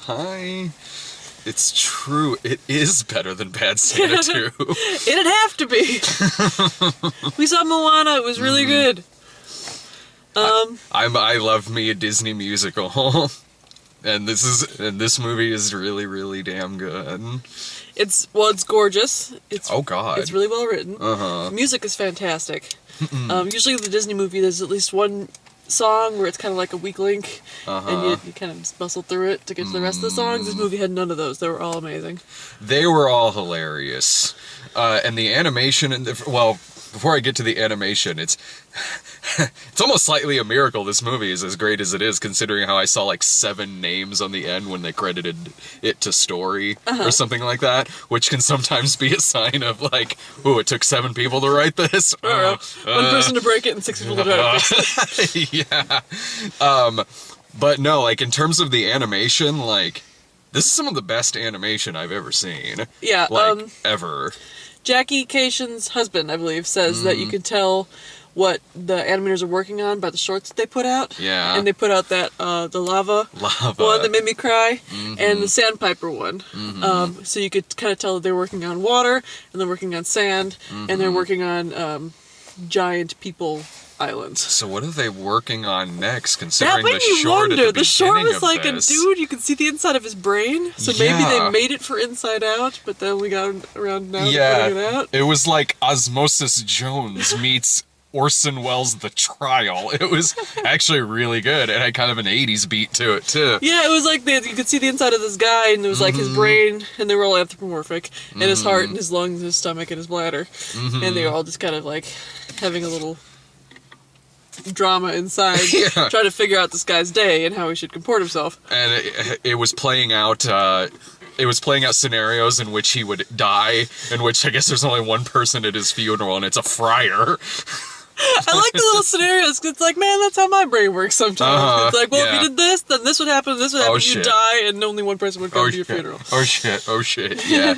Hi. It's true. It is better than Bad Santa 2. It'd have to be. We saw Moana. It was really good. I love me a Disney musical. And this movie is really, really damn good. It's gorgeous. Oh God. It's really well written. Music is fantastic. Usually with the Disney movie, there's at least one song where it's kind of like a weak link, and you kind of just bustle through it to get to the rest of the songs. This movie had none of those. They were all amazing. They were all hilarious. And the animation, before I get to the animation, it's almost slightly a miracle this movie is as great as it is, considering how I saw like 7 names on the end when they credited it to story or something like that, which can sometimes be a sign of like, oh, it took 7 people to write this. One person to break it and 6 people to try to fix it. Yeah. But no, like in terms of the animation, like this is some of the best animation I've ever seen. Yeah. Like ever. Jackie Cation's husband, I believe, says that you can tell what the animators are working on by the shorts that they put out. Yeah. And they put out that, the lava one that made me cry, and the sandpiper one. So you could kind of tell that they're working on water, and they're working on sand, and they're working on giant people islands. So what are they working on next, considering that the short at the short was like this? A dude, you could see the inside of his brain, so maybe they made it for Inside Out, but then we got around now to putting it out. It was like Osmosis Jones meets Orson Welles' The Trial. It was actually really good, and had kind of an 80s beat to it, too. Yeah, it was like you could see the inside of this guy, and it was like his brain, and they were all anthropomorphic, and his heart, and his lungs, and his stomach, and his bladder, and they were all just kind of like having a little drama inside, trying to figure out this guy's day and how he should comport himself. And it was playing out. It was playing out scenarios in which he would die, in which I guess there's only one person at his funeral, and it's a friar. I like the little scenarios, because it's like, man, that's how my brain works sometimes. It's like, well, if you did this, then this would happen, this would happen, you'd die, and only one person would come to your funeral. Oh shit, yeah.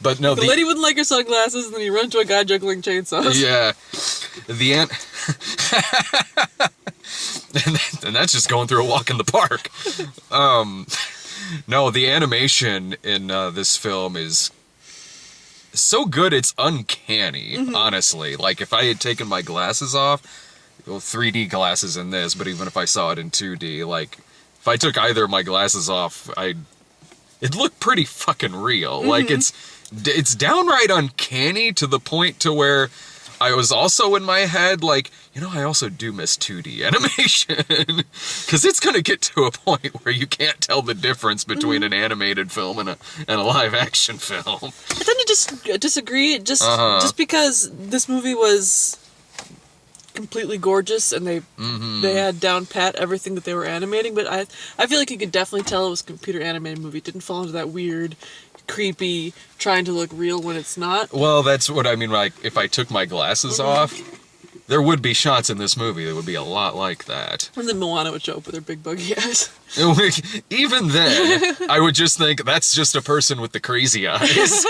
But no, the lady wouldn't like her sunglasses, and then you run into a guy juggling chainsaws. Yeah. And that's just going through a walk in the park. No, the animation in this film is so good it's uncanny, honestly. Like, if I had taken my glasses off, 3D glasses in this, but even if I saw it in 2D, like, if I took either of my glasses off, it'd look pretty fucking real. Like, it's downright uncanny to the point to where I was also in my head like, I also do miss 2D animation. Because it's going to get to a point where you can't tell the difference between an animated film and a live action film. I tend to just disagree, just because this movie was completely gorgeous and they had down pat everything that they were animating, but I feel like you could definitely tell it was a computer animated movie. It didn't fall into that weird, creepy, trying to look real when it's not. Well, that's what I mean. Like, if I took my glasses off, there would be shots in this movie that would be a lot like that. And then Moana would show up with her big buggy eyes. Even then, I would just think, that's just a person with the crazy eyes.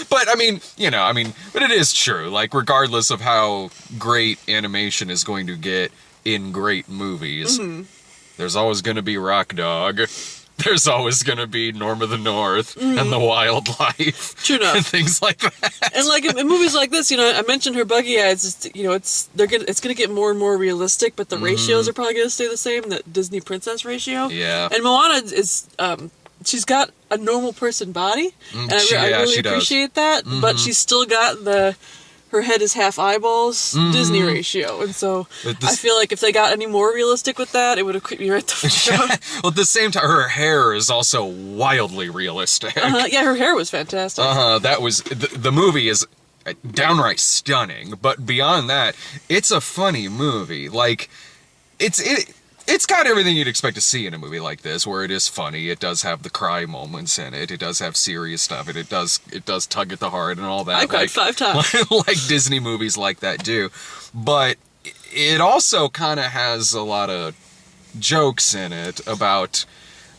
But, but it is true. Like, regardless of how great animation is going to get in great movies, there's always going to be Rock Dog. There's always going to be Norm of the North and The Wildlife. True enough. And things like that. And like in movies like this, I mentioned her buggy eyes. It's going to get more and more realistic, but the ratios are probably going to stay the same. That Disney princess ratio. Yeah. And Moana is she's got a normal person body, and I really appreciate that. But she's still got her head is half eyeballs, Disney ratio. And so I feel like if they got any more realistic with that, it would have creeped me right the fuck out. Well, at the same time, her hair is also wildly realistic. Yeah, her hair was fantastic. That was, the movie is downright stunning, but beyond that, it's a funny movie. Like, it's got everything you'd expect to see in a movie like this, where it is funny, it does have the cry moments in it, it does have serious stuff, it does tug at the heart and all that. I cried 5 times. Like Disney movies like that do. But it also kind of has a lot of jokes in it about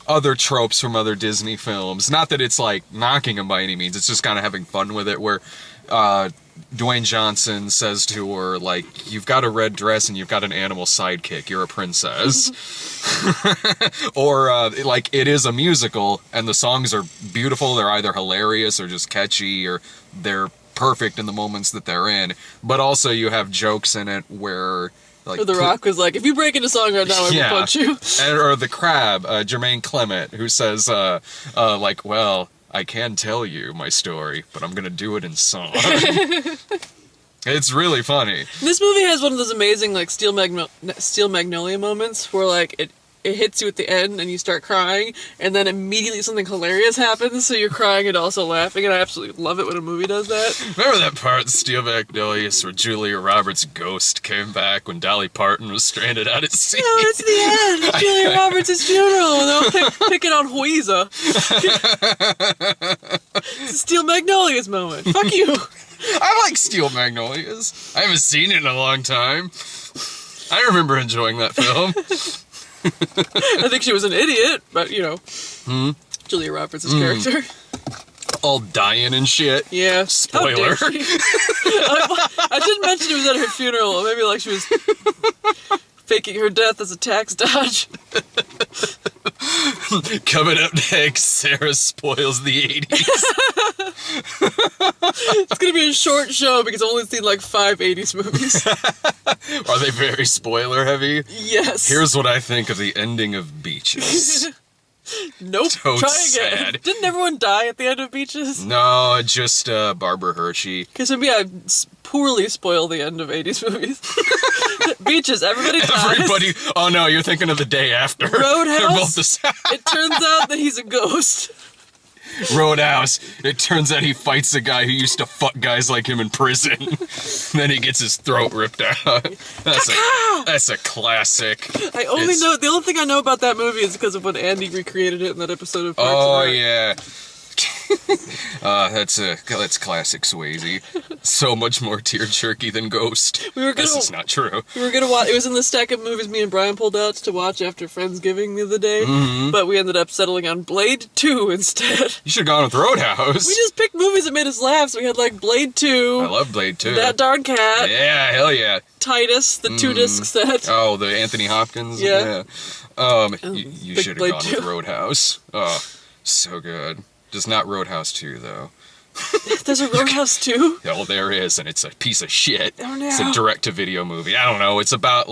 other tropes from other Disney films. Not that it's like knocking them by any means, it's just kind of having fun with it, where Dwayne Johnson says to her, like, you've got a red dress and you've got an animal sidekick. You're a princess. Or, like, it is a musical, and the songs are beautiful. They're either hilarious or just catchy, or they're perfect in the moments that they're in. But also you have jokes in it where... Like, or The Rock was like, if you break into song right now, I will punch you. Or the Crab, Jermaine Clement, who says, like, well, I can tell you my story, but I'm going to do it in song. It's really funny. This movie has one of those amazing, like, Steel Magnolia moments where, like, it hits you at the end and you start crying, and then immediately something hilarious happens, so you're crying and also laughing, and I absolutely love it when a movie does that. Remember that part in Steel Magnolias where Julia Roberts' ghost came back when Dolly Parton was stranded out at sea? No, it's the end. Julia Roberts' funeral, and they'll picking on Huiza. It's a Steel Magnolias moment. Fuck you. I like Steel Magnolias. I haven't seen it in a long time. I remember enjoying that film. I think she was an idiot, but, you know. Julia Roberts' character. All dying and shit. Yeah. Spoiler. I didn't mention it was at her funeral. Maybe, like, she was faking her death as a tax dodge. Coming up next, Sarah spoils the 80s. It's going to be a short show because I've only seen like 5 80s movies. Are they very spoiler heavy? Yes. Here's what I think of the ending of Beaches. Nope. So Try again. sad. Didn't everyone die at the end of Beaches? No, just Barbara Hershey. Because maybe I poorly spoil the end of 80s movies. Beaches, everybody dies. Oh no, you're thinking of the day after. Roadhouse. They're both the same. It turns out that he's a ghost. Roadhouse. It turns out he fights a guy who used to fuck guys like him in prison. Then he gets his throat ripped out. That's a classic. I only know the only thing I know about that movie is because of when Andy recreated it in that episode of Parks and Rec. Yeah. That's classic Swayze. So much more tear-jerky than Ghost. This is not true. We were gonna watch. It was in the stack of movies me and Brian pulled out to watch after Friendsgiving the other day. But we ended up settling on Blade 2 instead. You should have gone with Roadhouse. We just picked movies that made us laugh. So we had like Blade 2. I love Blade 2. That Darn Cat. Yeah, hell yeah. Titus, the 2-disc set. Oh, the Anthony Hopkins. Yeah. You should have gone with Roadhouse. Oh, so good. Just not Roadhouse 2, though. There's a Roadhouse 2? Oh, there is, and it's a piece of shit. Oh, no. It's a direct-to-video movie. I don't know. It's about,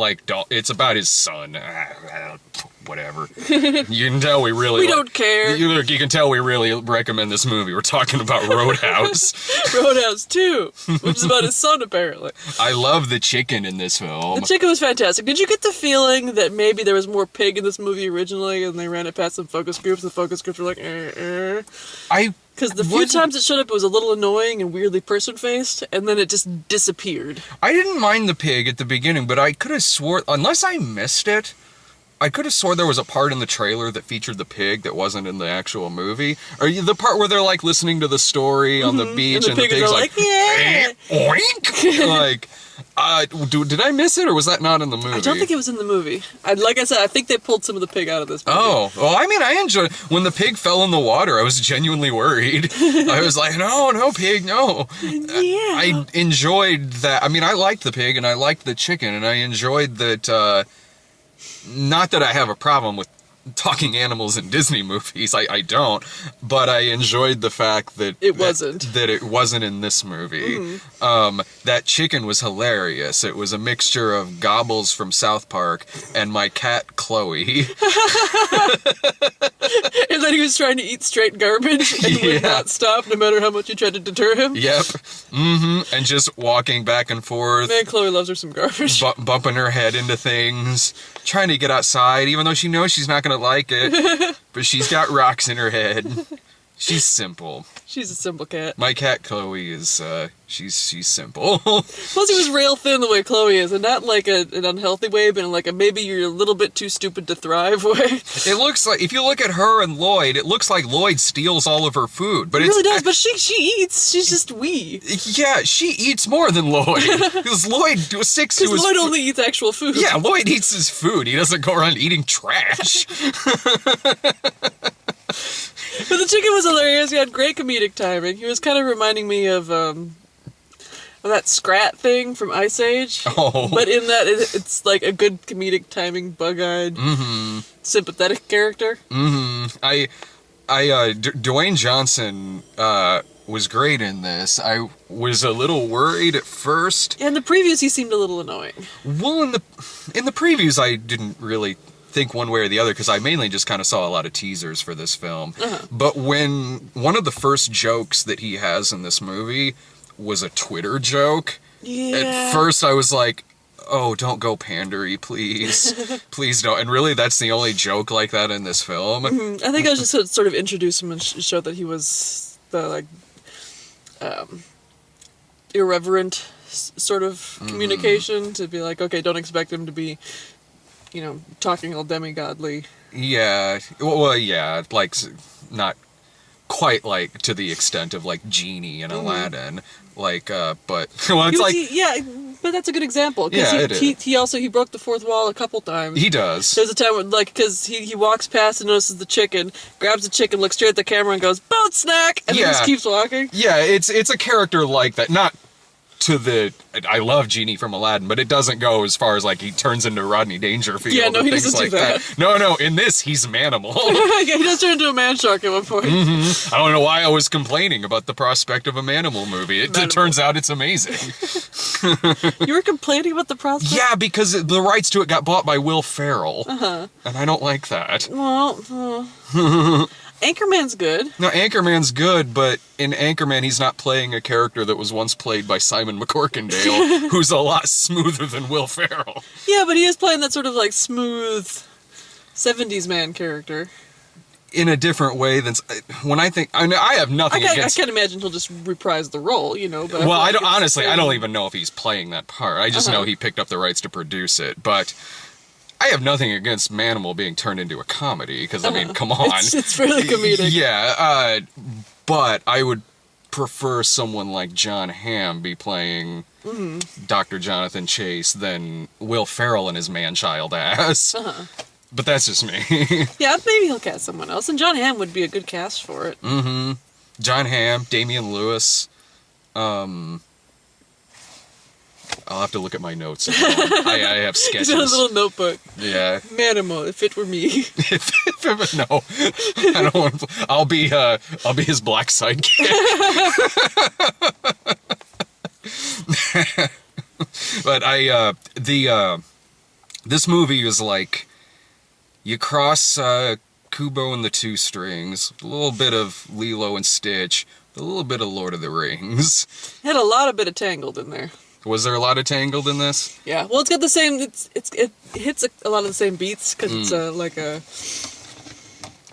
it's about his son. Whatever. You can tell we really... We don't care. You can tell we really recommend this movie. We're talking about Roadhouse. Roadhouse 2, which is about his son, apparently. I love the chicken in this film. The chicken was fantastic. Did you get the feeling that maybe there was more pig in this movie originally, and they ran it past some focus groups, and the focus groups were like, Because the few times it showed up, it was a little annoying and weirdly person-faced, and then it just disappeared. I didn't mind the pig at the beginning, but I could have swore, unless I missed it, I could have swore there was a part in the trailer that featured the pig that wasn't in the actual movie. Or the part where they're, like, listening to the story on the beach, and the pig's like, yeah! Oink! Like, did I miss it, or was that not in the movie? I don't think it was in the movie. Like I said, I think they pulled some of the pig out of this movie. Oh, well, I mean, I enjoyed... When the pig fell in the water, I was genuinely worried. I was like, no, pig, no. Yeah. I enjoyed that. I mean, I liked the pig, and I liked the chicken, and I enjoyed that... Not that I have a problem with talking animals in Disney movies, I don't, but I enjoyed the fact that it wasn't in this movie. That chicken was hilarious. It was a mixture of Gobbles from South Park and my cat Chloe. And then he was trying to eat straight garbage and would not stop no matter how much you tried to deter him. Yep. And just walking back and forth. Man, Chloe loves her some garbage. Bumping her head into things, trying to get outside, even though she knows she's not going to like it. But she's got rocks in her head. She's simple. She's a simple cat. My cat Chloe is, she's simple. Plus he was rail thin the way Chloe is, and not like an unhealthy way, but in like a maybe you're a little bit too stupid to thrive way. It looks like, if you look at her and Lloyd, it looks like Lloyd steals all of her food. But it really does, but she eats. She's just wee. Yeah, she eats more than Lloyd. Because Lloyd sticks to his... Because Lloyd only eats actual food. Yeah, Lloyd eats his food. He doesn't go around eating trash. But the chicken was hilarious. He had great comedic timing. He was kind of reminding me of, that Scrat thing from Ice Age. Oh. But in that, it's like a good comedic timing, bug-eyed, sympathetic character. Dwayne Johnson was great in this. I was a little worried at first. In the previews, he seemed a little annoying. Well, in the previews, I didn't really think one way or the other because I mainly just kind of saw a lot of teasers for this film. But when one of the first jokes that he has in this movie was a Twitter joke, at first I was like, oh, don't go pandery, please. Please don't. And really, that's the only joke like that in this film. I think I was just to sort of introduce him and show that he was the, like, irreverent sort of communication, to be like, okay, don't expect him to be, talking all demigodly. Yeah. Well, yeah, like, not quite, like, to the extent of, like, Genie and Aladdin. Like, but, well, it's like... But that's a good example. Yeah, He broke the fourth wall a couple times. He does. There's a time where, like, because he walks past and notices the chicken, grabs the chicken, looks straight at the camera and goes, boat snack! And then just keeps walking. Yeah, it's a character like that. Not to the... I love Genie from Aladdin, but it doesn't go as far as, like, he turns into Rodney Dangerfield. Yeah, no, and he things doesn't like do that. No, in this, he's Manimal. Yeah, he does turn into a man shark at one point. I don't know why I was complaining about the prospect of a Manimal movie. It turns out it's amazing. You were complaining about the prospect? Yeah, because the rights to it got bought by Will Ferrell. And I don't like that. Well, Anchorman's good. No, Anchorman's good, but in Anchorman, he's not playing a character that was once played by Simon McCorkindale, who's a lot smoother than Will Ferrell. Yeah, but he is playing that sort of, like, smooth 70s man character. In a different way than... When I think... I have nothing against... I can't imagine he'll just reprise the role, But well, I don't even know if he's playing that part. I just know he picked up the rights to produce it, but... I have nothing against Manimal being turned into a comedy, because, I mean, come on. It's fairly comedic. Yeah, but I would prefer someone like John Hamm be playing Dr. Jonathan Chase than Will Ferrell and his man-child ass. But that's just me. Yeah, maybe he'll cast someone else, and John Hamm would be a good cast for it. John Hamm, Damian Lewis, I'll have to look at my notes. I have sketches. He's got a little notebook. Yeah. Manimal, if it were me. No, I don't want to. I'll be his black sidekick. But this movie is like, you cross Kubo and the Two Strings, a little bit of Lilo and Stitch, a little bit of Lord of the Rings. It had a lot of bit of Tangled in there. Was there a lot of Tangled in this? Yeah, well, it's got the same. It hits a lot of the same beats because it's like the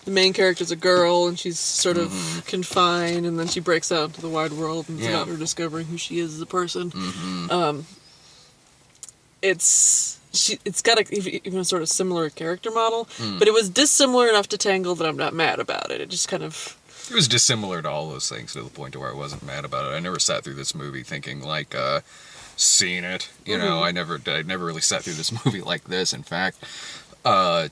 main character's a girl and she's sort of confined, and then she breaks out into the wide world and it's about her discovering who she is as a person. It's got even a sort of similar character model, but it was dissimilar enough to Tangled that I'm not mad about it. It just kind of... It was dissimilar to all those things to the point to where I wasn't mad about it. I never sat through this movie thinking like, seen it. You know, I never really sat through this movie like this. In fact, there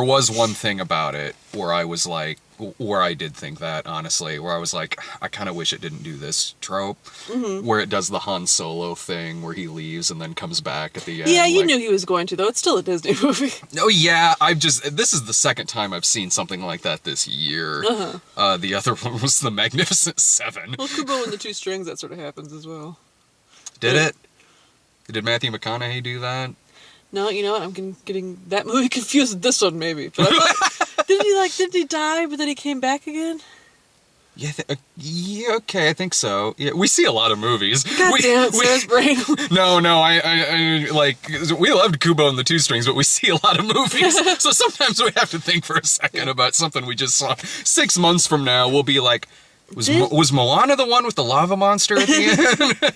was one thing about it where I was like, where I did think that, honestly, where I was like, I kind of wish it didn't do this trope, where it does the Han Solo thing, where he leaves and then comes back at the end. Yeah, you knew he was going to, though. It's still a Disney movie. Oh, yeah, this is the second time I've seen something like that this year. The other one was The Magnificent Seven. Well, Kubo and the Two Strings, that sort of happens as well. Did it? Did Matthew McConaughey do that? No, you know what? I'm getting that movie confused with this one, maybe. But did he die, but then he came back again? Yeah, okay, I think so. Yeah, we see a lot of movies. God damn it, Sarah's brain. No, I like, we loved Kubo and the Two Strings, but we see a lot of movies. So sometimes we have to think for a second about something we just saw. 6 months from now, we'll be like, was Moana the one with the lava monster at the end?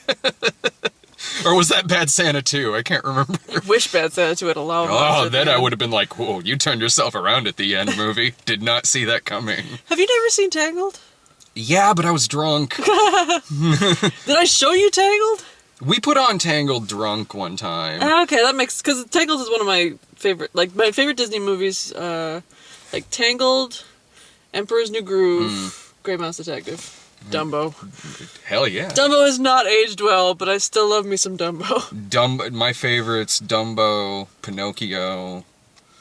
Or was that Bad Santa 2? I can't remember. I wish Bad Santa 2 had a lava monster. Oh, then I would have been like, whoa, you turned yourself around at the end, movie. Did not see that coming. Have you never seen Tangled? Yeah, but I was drunk. Did I show you Tangled? We put on Tangled drunk one time. Okay, that makes... Because Tangled is one of my favorite... Like, my favorite Disney movies, like Tangled, Emperor's New Groove, Grey Mouse Detective. Dumbo. Hell yeah. Dumbo has not aged well, but I still love me some Dumbo. My favorites, Dumbo, Pinocchio,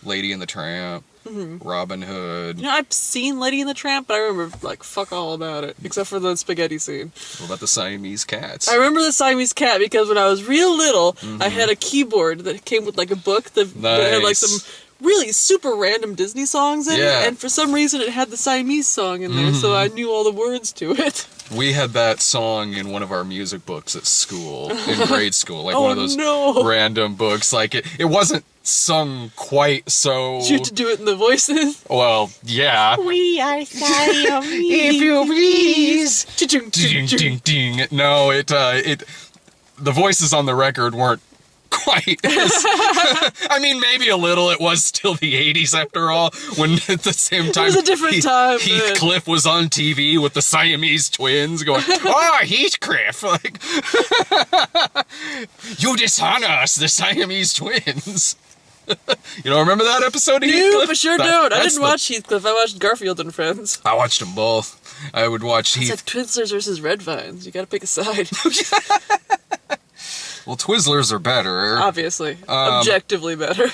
Lady and the Tramp, Robin Hood. You know, I've seen Lady and the Tramp, but I remember, like, fuck all about it, except for the spaghetti scene. What about the Siamese cats? I remember the Siamese cat because when I was real little, I had a keyboard that came with, like, a book that had, like, some really super random Disney songs in it, and for some reason it had the Siamese song in there, so I knew all the words to it. We had that song in one of our music books at school, in grade school, like one of those random books. Like, it wasn't sung quite so... Did you have to do it in the voices? Well, yeah. We are Siamese. If you please. Ding, ding, ding. No, the voices on the record weren't quite as, I mean, maybe a little. It was still the 80s after all, when at the same time it was a different time. Heathcliff was on TV with the Siamese twins going, oh, Heathcliff, like, you dishonor us, the Siamese twins. You don't remember that episode of Heathcliff? Nope, I sure don't. I didn't watch Heathcliff. I watched Garfield and Friends. I watched them both. I would watch It's like Twizzlers versus Red Vines. You gotta pick a side. Well, Twizzlers are better. Obviously. Objectively better.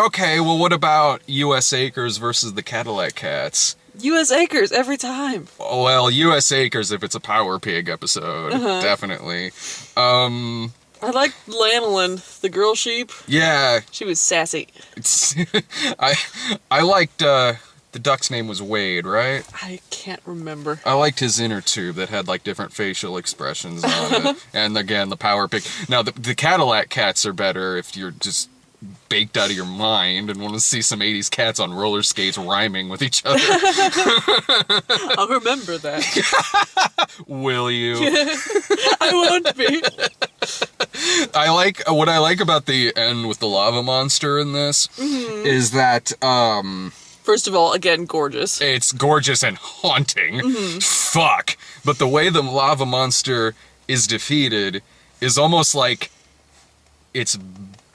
Okay, well, what about U.S. Acres versus the Cadillac Cats? U.S. Acres, every time. Well, U.S. Acres if it's a Power Pig episode, definitely. I liked Lanolin, the girl sheep. Yeah. She was sassy. I liked, the duck's name was Wade, right? I can't remember. I liked his inner tube that had, like, different facial expressions on it. And, again, the Power Pig. Now, the Cadillac Cats are better if you're just baked out of your mind and want to see some 80s cats on roller skates rhyming with each other. I'll remember that. Will you? I won't be. What I like about the end with the lava monster in this is that, first of all, again, gorgeous. It's gorgeous and haunting. Fuck. But the way the lava monster is defeated is almost like it's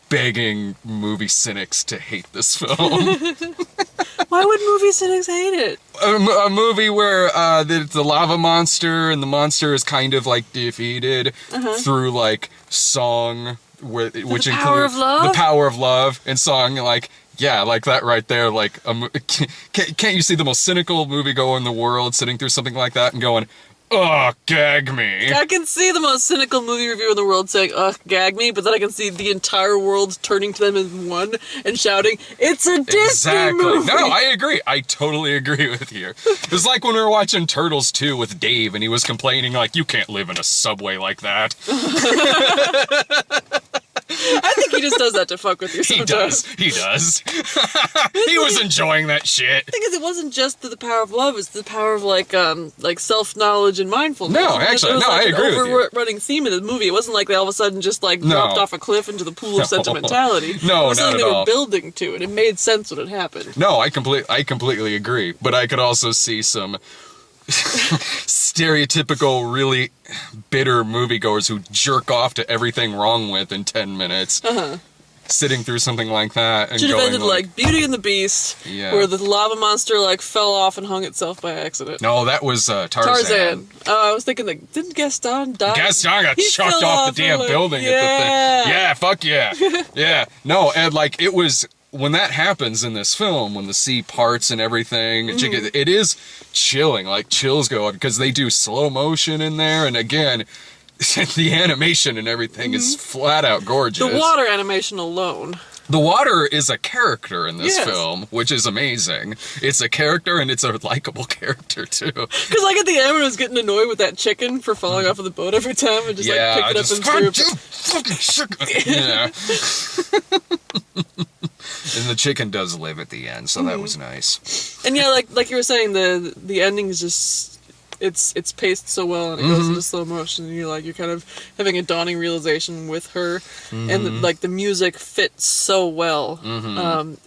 begging movie cynics to hate this film. Why would movie cynics hate it? A movie where the lava monster and the monster is kind of like defeated through like song, which includes the power of love and song, like. Yeah, like that right there, like, can't you see the most cynical moviegoer in the world sitting through something like that and going, ugh, gag me? I can see the most cynical movie reviewer in the world saying, ugh, gag me, but then I can see the entire world turning to them as one and shouting, it's a Disney movie! No, I agree. I totally agree with you. It was like when we were watching Turtles 2 with Dave, and he was complaining, like, you can't live in a subway like that. I think he just does that to fuck with you sometimes. He does. He was enjoying that shit. The thing is, it wasn't just the power of love, it's the power of, like self-knowledge and mindfulness. No, actually, I agree with you. It was an overrunning theme of the movie. It wasn't like they all of a sudden just, like, dropped off a cliff into the pool of sentimentality. No, it was not something at they all. were building to, and it made sense when it happened. No, I completely agree. But I could also see some stereotypical, really bitter moviegoers who jerk off to everything wrong with in 10 minutes. Sitting through something like that and should have going ended like Beauty and the Beast, where the lava monster like fell off and hung itself by accident. No, that was Tarzan. I was thinking, like, didn't Gaston die? Gaston got chucked off the damn building at the thing. Yeah, fuck yeah. Yeah. No, and like it was when that happens in this film, when the sea parts and everything, it is chilling. Like chills go up because they do slow motion in there, and again, the animation and everything is flat out gorgeous. The water animation alone. The water is a character in this film, which is amazing. It's a character, and it's a likable character, too. Because, like, at the end, when I was getting annoyed with that chicken for falling off of the boat every time, and just, like, pick it up and screw it. Fucking chicken! Yeah. And the chicken does live at the end, so that was nice. And, yeah, like you were saying, the ending is just... It's paced so well, and it goes into slow motion, and you're kind of having a dawning realization with her, and the music fits so well.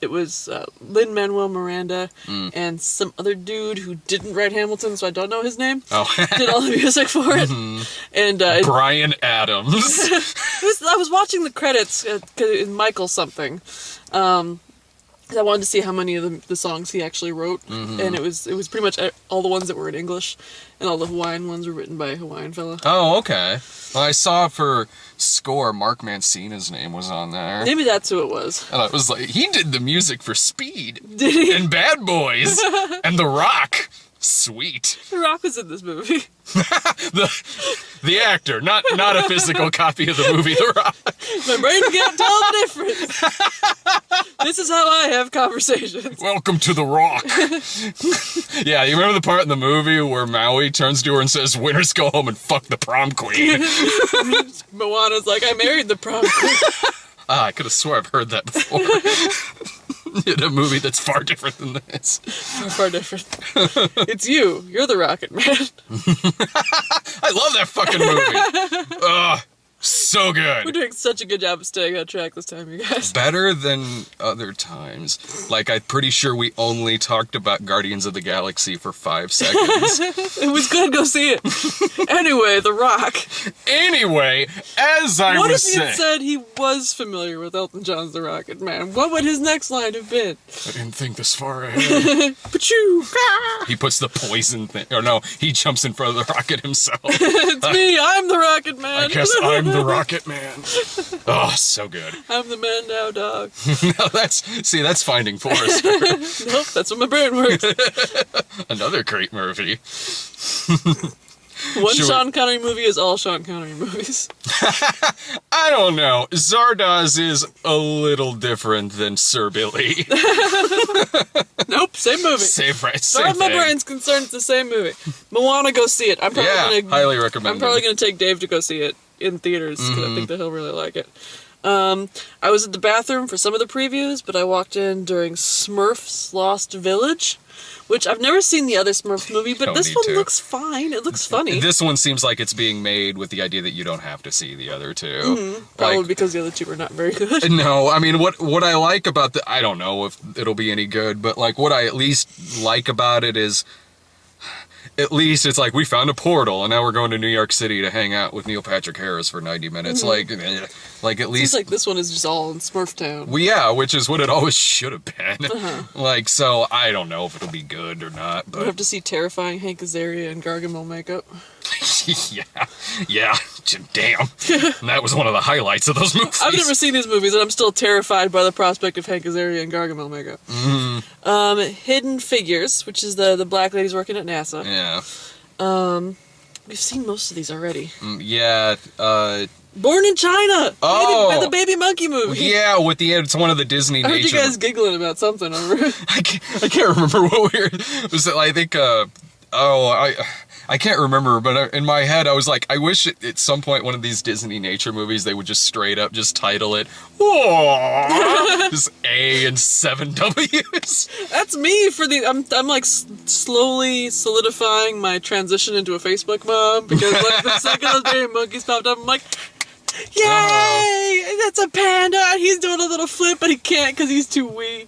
It was Lin-Manuel Miranda and some other dude who didn't write Hamilton, so I don't know his name. Did all the music for it. And Bryan Adams. I was watching the credits, Michael something. 'Cause I wanted to see how many of the songs he actually wrote, and it was pretty much all the ones that were in English, and all the Hawaiian ones were written by a Hawaiian fella. Oh, okay. Well, I saw for score, Mark Mancina's name was on there. Maybe that's who it was. And I was like, he did the music for Speed. Did he? And Bad Boys. And The Rock. Sweet. The Rock was in this movie. The actor, not a physical copy of the movie The Rock. My brain can't tell the difference. This is how I have conversations. Welcome to The Rock. Yeah, you remember the part in the movie where Maui turns to her and says, "Winners go home and fuck the prom queen." Moana's like, "I married the prom queen." I could have swore I've heard that before. In a movie that's far different than this. Far different. It's you. You're the Rocket Man. I love that fucking movie. Ugh, so good. We're doing such a good job of staying on track this time, you guys. Better than other times. Like, I'm pretty sure we only talked about Guardians of the Galaxy for 5 seconds. It was good. Go see it. Anyway, The Rock. Anyway, as I What was if he had saying... said he was familiar with Elton John's The Rocket Man? What would his next line have been? I didn't think this far ahead. Pachoo! He puts the poison thing... Or no, he jumps in front of the rocket himself. It's me. I'm the Rocket Man. I guess I'm the Rocket Man. Oh, so good. I'm the man now, dog. No, that's Finding Forrester. Nope, that's what my brain works. Another great movie. One Should we- Sean Connery movie is all Sean Connery movies. I don't know. Zardoz is a little different than Sir Billy. Nope, same movie. Same, right, As far same as my thing. brain's concerned, it's the same movie. Moana, go see it. I'm probably gonna highly recommend I'm probably it. gonna take Dave to go see it in theaters because I think that he'll really like it. I was at the bathroom for some of the previews, but I walked in during Smurfs Lost Village, which I've never seen the other Smurfs movie, but Don't this need one to. looks fine. It looks funny. This one seems like it's being made with the idea that you don't have to see the other two. Probably Like, because the other two are not very good. no, I mean, what I like about the... I don't know if it'll be any good, but, like, what I at least like about it is... At least it's like, we found a portal, and now we're going to New York City to hang out with Neil Patrick Harris for 90 minutes. Like at Seems least... like this one is just all in Smurf Town. Well, yeah, which is what it always should have been. Like, so I don't know if it'll be good or not, We have but to see terrifying Hank Azaria and Gargamel makeup. yeah, damn. That was one of the highlights of those movies. I've never seen these movies, and I'm still terrified by the prospect of Hank Azaria and Gargamel makeup. Hidden Figures, which is the black ladies working at NASA. Yeah, We've seen most of these already. yeah, Born in China! Oh! The Baby Monkey movie! yeah. With it's one of the Disney I heard you nature. guys giggling about something over it. I can't remember what we were. Was it? I think. I can't remember, but in my head, I was like, I wish at some point one of these Disney nature movies, they would just straight up just title it, "Whoa!" Just A and 7 W's. That's me for the... I'm like slowly solidifying my transition into a Facebook mom, because like the second those baby monkeys popped up, I'm like, yay! That's a panda, and he's doing a little flip, but he can't because he's too wee.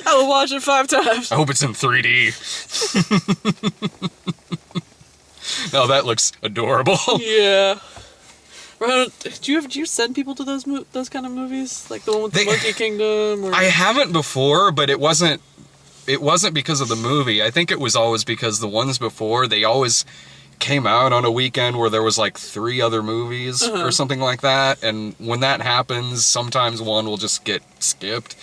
I will watch it 5 times. I hope it's in 3D. No, that looks adorable. Yeah. Ryan, do you send people to those kind of movies, like the one with the Monkey Kingdom? Or... I haven't before, but it wasn't because of the movie. I think it was always because the ones before, they always came out on a weekend where there was like 3 other movies or something like that, and when that happens, sometimes one will just get skipped.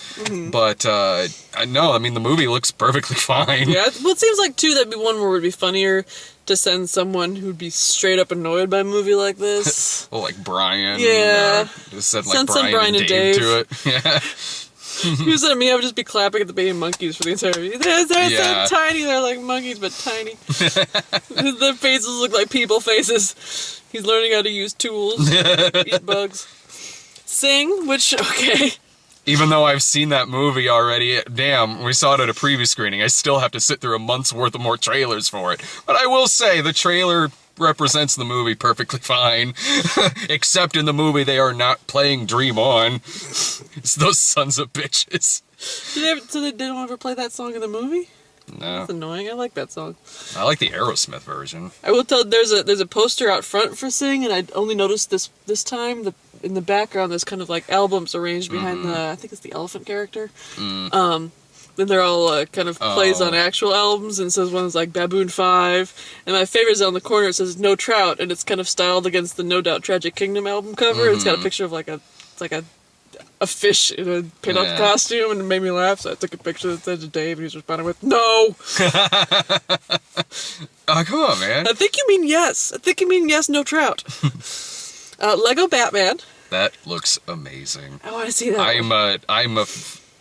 But no, I mean, the movie looks perfectly fine. Yeah, well, it seems like too that'd be one where it would be funnier to send someone who'd be straight up annoyed by a movie like this. Well, like Brian. Yeah. Just said like Send some Brian and Dave to it. Yeah. If you said me, I would just be clapping at the baby monkeys for the entire movie. They're Yeah. so tiny. They're like monkeys, but tiny. Their faces look like people faces. He's learning how to use tools, eat bugs. Sing, which, okay. Even though I've seen that movie already, damn, we saw it at a preview screening, I still have to sit through a month's worth of more trailers for it. But I will say, the trailer represents the movie perfectly fine. Except in the movie, they are not playing Dream On. It's those sons of bitches. So they didn't ever play that song in the movie? No. That's annoying. I like that song. I like the Aerosmith version. I will tell, there's a poster out front for Sing, and I only noticed this time. in the background there's kind of like albums arranged behind the, I think it's the elephant character. Then they're all kind of plays on actual albums, and says one's like Baboon 5. And my favorite is on the corner, it says No Trout, and it's kind of styled against the No Doubt Tragic Kingdom album cover. It's got a picture of like a fish in a pinup costume, and it made me laugh, so I took a picture that said to Dave, and he's responding with, no! Oh, come on, man. I think you mean yes. I think you mean yes, No Trout. Lego Batman. That looks amazing. I want to see that.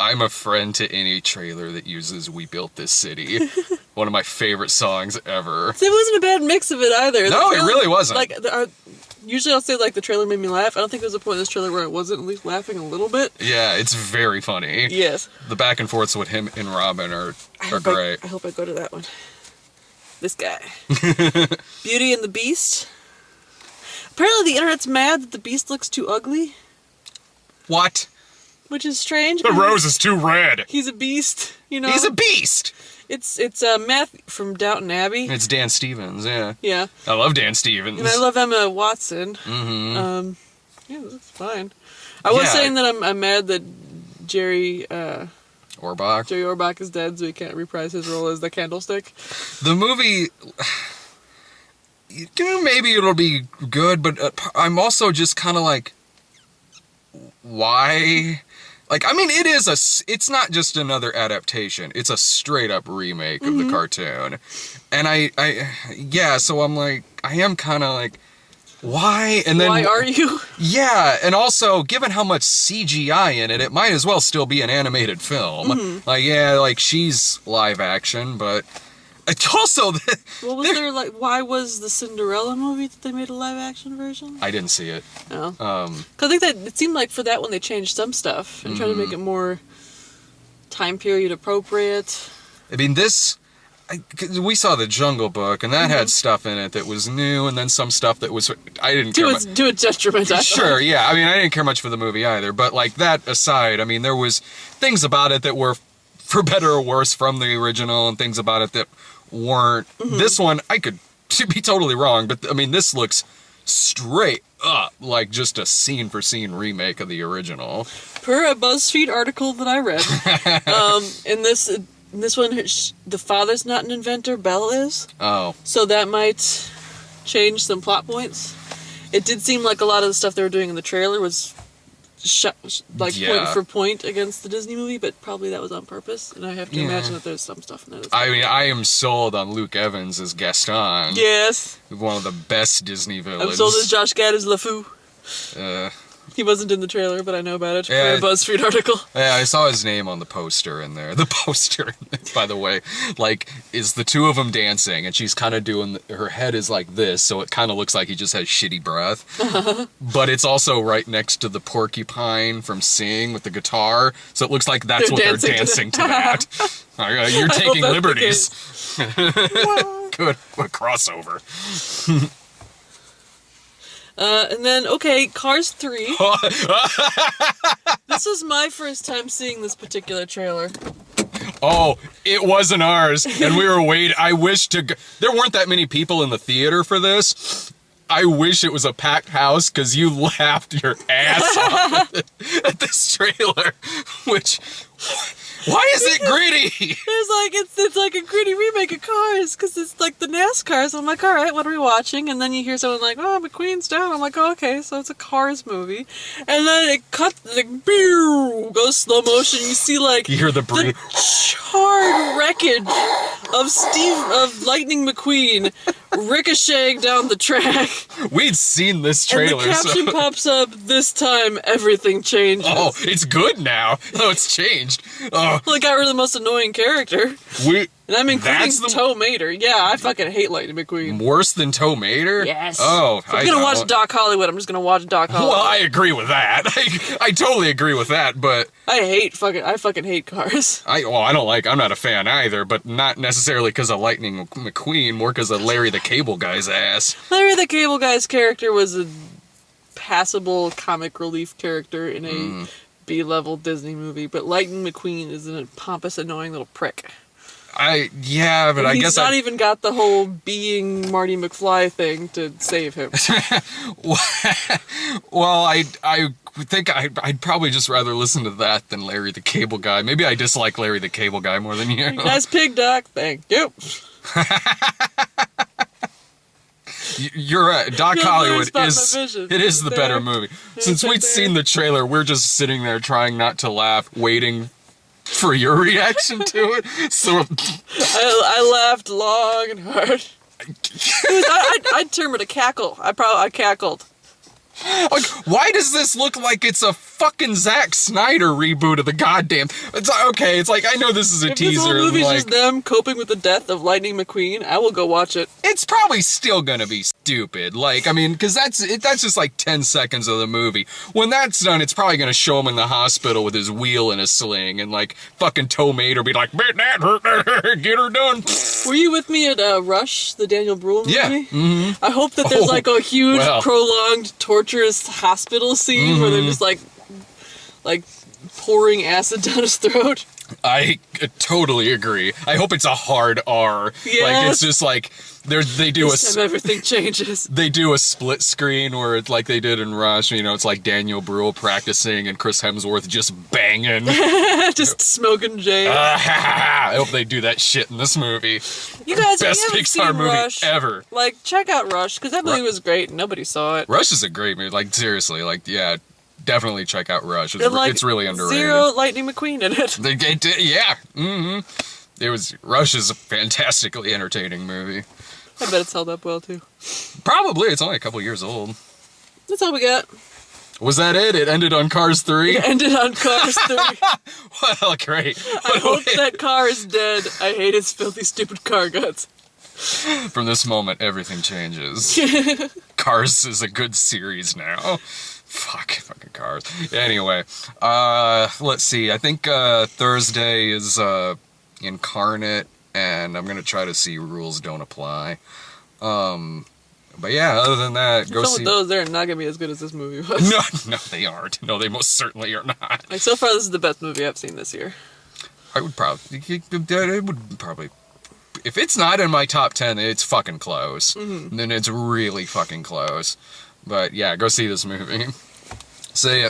I'm a friend to any trailer that uses "We Built This City." One of my favorite songs ever. So it wasn't a bad mix of it either. No, it really wasn't. Like, usually I'll say like the trailer made me laugh. I don't think there was a point in this trailer where I wasn't at least laughing a little bit. Yeah, it's very funny. Yes. The back and forths with him and Robin are great. I hope I go to that one. This guy. Beauty and the Beast. Apparently the internet's mad that the Beast looks too ugly. What? Which is strange. The rose is too red. He's a beast, you know? He's a beast! It's Matthew from Downton Abbey. It's Dan Stevens, yeah. Yeah. I love Dan Stevens. And I love Emma Watson. Yeah, it looks fine. I was saying that I'm mad that Jerry Orbach is dead, so he can't reprise his role as the Candlestick. The movie, maybe it'll be good, but I'm also just kind of like, why? Like, I mean, it's not just another adaptation. It's a straight up remake of the cartoon. And so I'm like, I am kind of like, why? And then why are you? Yeah, and also, given how much CGI in it, it might as well still be an animated film. Like, she's live action, but it's also... What was there, like, why was the Cinderella movie that they made a live action version? I didn't see it. No. Because I think that, it seemed like for that one they changed some stuff and tried to make it more time period appropriate. I mean, we saw the Jungle Book, and that had stuff in it that was new, and then some stuff that was... I didn't care much. To its detriment, I thought. Sure, yeah. I mean, I didn't care much for the movie either, but, like, that aside, I mean, there was things about it that were, for better or worse, from the original, and things about it that weren't. This one, I could be totally wrong, but, I mean, this looks straight up like just a scene-for-scene remake of the original. Per a BuzzFeed article that I read, in this one, the father's not an inventor, Belle is. Oh. So that might change some plot points. It did seem like a lot of the stuff they were doing in the trailer was point for point against the Disney movie, but probably that was on purpose, and I have to imagine that there's some stuff in that as well. I mean, I am sold on Luke Evans as Gaston. Yes. One of the best Disney villains. I'm sold as Josh Gad as LeFou. He wasn't in the trailer, but I know about it from a BuzzFeed article. Yeah, I saw his name on the poster in there. The poster, by the way, like, is the two of them dancing, and she's kind of doing, her head is like this, so it kind of looks like he just has shitty breath. But it's also right next to the porcupine from Sing with the guitar, so it looks like that's they're dancing to that. You're taking liberties. Good crossover. And then, Cars 3. This was my first time seeing this particular trailer. Oh, it wasn't ours, and we were waiting. I wish there weren't that many people in the theater for this. I wish it was a packed house, because you laughed your ass off at this trailer, which... Why is it gritty? It's like a gritty remake of Cars, because it's like the NASCAR, so I'm like, alright, what are we watching? And then you hear someone like, oh, McQueen's down. I'm like, oh, okay, so it's a Cars movie. And then it cuts, like, goes slow motion, you see, like, you hear the charred wreckage of Lightning McQueen ricocheting down the track. We'd seen this trailer. And the caption pops up, this time everything changes. Oh, it's good now. Oh, it's changed. Oh. Well, it got rid of the most annoying character. And I'm including Tow Mater. Yeah, I fucking hate Lightning McQueen. Worse than Tow Mater? Yes. Oh, if I'm gonna watch Doc Hollywood, I'm just gonna watch Doc Hollywood. Well, I agree with that. I totally agree with that, but... I fucking hate Cars. I'm not a fan either, but not necessarily because of Lightning McQueen, more because of Larry the Cable Guy's ass. Larry the Cable Guy's character was a passable comic relief character in a B-level Disney movie, but Lightning McQueen is a pompous, annoying little prick. but I he's guess not even got the whole being Marty McFly thing to save him. Well, I think I'd probably just rather listen to that than Larry the Cable Guy. Maybe I dislike Larry the Cable Guy more than you. Nice pig, Doc. Thank you. You're right. Doc Hollywood is it is the there. better movie. Since we'd seen the trailer, we're just sitting there trying not to laugh, waiting for your reaction to it. So I laughed long and hard. I'd term it a cackle. I cackled. like, why does this look like it's a fucking Zack Snyder reboot of the goddamn? It's okay. It's like I know this is a teaser. If this whole movie's like, just them coping with the death of Lightning McQueen, I will go watch it. It's probably still gonna be stupid. Like, I mean, because that's just like 10 seconds of the movie. When that's done, it's probably gonna show him in the hospital with his wheel in a sling, and like fucking Tomato will be like, "Bet that hurt, get her done." Were you with me at Rush, the Daniel Bruhl movie? Yeah. Mm-hmm. I hope that there's like a huge, prolonged, torturous hospital scene where they're just like pouring acid down his throat. I totally agree. I hope it's a hard R. Yes. Like it's just like they do this time everything changes. They do a split screen where it's like they did in Rush. You know, it's like Daniel Bruhl practicing and Chris Hemsworth just banging, just smoking J. I hope they do that shit in this movie. You guys, best if you Pixar movie Rush, ever. Like, check out Rush because that movie was great and nobody saw it. Rush is a great movie. Like seriously, like yeah. Definitely check out Rush. It's really underrated. Zero Lightning McQueen in it. They did, yeah. Mm-hmm. Rush is a fantastically entertaining movie. I bet it's held up well too. Probably. It's only a couple years old. That's all we got. Was that it? It ended on Cars 3? It ended on Cars 3. Well, great. I hope that car is dead. I hate his filthy, stupid car guts. From this moment, everything changes. Cars is a good series now. Fucking Cars. Anyway, let's see. I think Thursday is Incarnate, and I'm gonna try to see Rules Don't Apply. But yeah, other than that, go see. Those they're not gonna be as good as this movie was. No, they aren't. No, they most certainly are not. Like so far, this is the best movie I've seen this year. It would probably. If it's not in my top 10, it's fucking close. Mm-hmm. Then it's really fucking close. But yeah, go see this movie. See ya.